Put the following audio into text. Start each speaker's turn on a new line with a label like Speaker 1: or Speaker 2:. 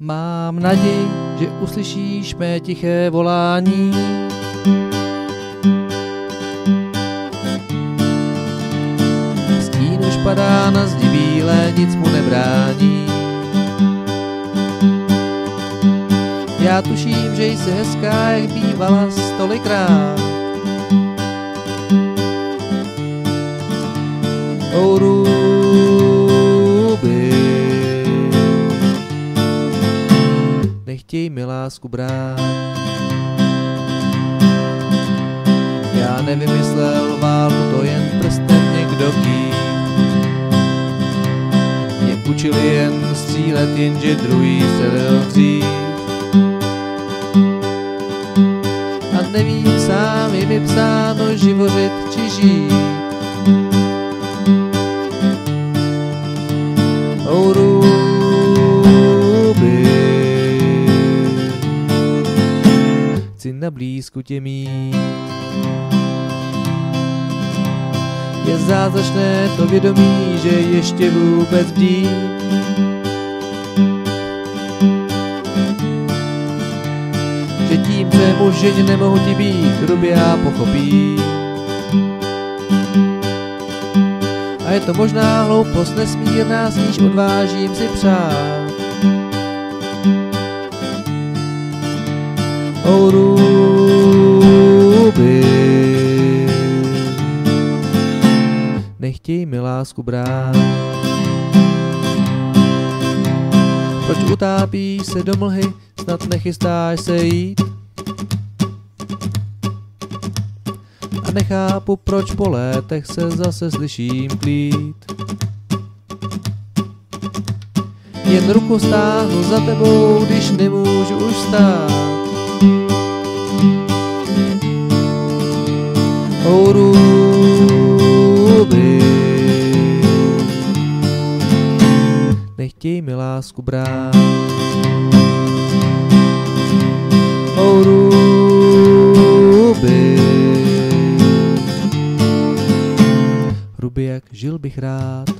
Speaker 1: Mám naději, že uslyšíš mé tiché volání. Stín už padá na zdi bílé, nic mu nebrání. Já tuším, že jsi hezká, jak bývala stolikrát. O Ruby, nechtěj mi lásku brát. Já nevymyslel válku, to jen prstem někdo kýv. Mě učili jen střílet, jenže druhý se dal dřív. A nevím sám, je mi psáno živořit či žít. O Ruby, chci na blízku tě mít. Je zázračné to vědomí, že ještě vůbec bdím. Že tím, že muž ženě nemohu ti být, Ruby já pochopím. A je to možná hloupost nesmírná, s níž odvážím si přát. O Ruby, nechtěj mi lásku brát. Proč utápíš se do mlhy, snad nechystáš se jít? A nechápu, proč po létech se zase slyším klít. Jen ruku stáhnu za tebou, když nemůžu už stát. O Ruby, nechtěj mi lásku brát. O Ruby, Ruby, jak žil bych rád.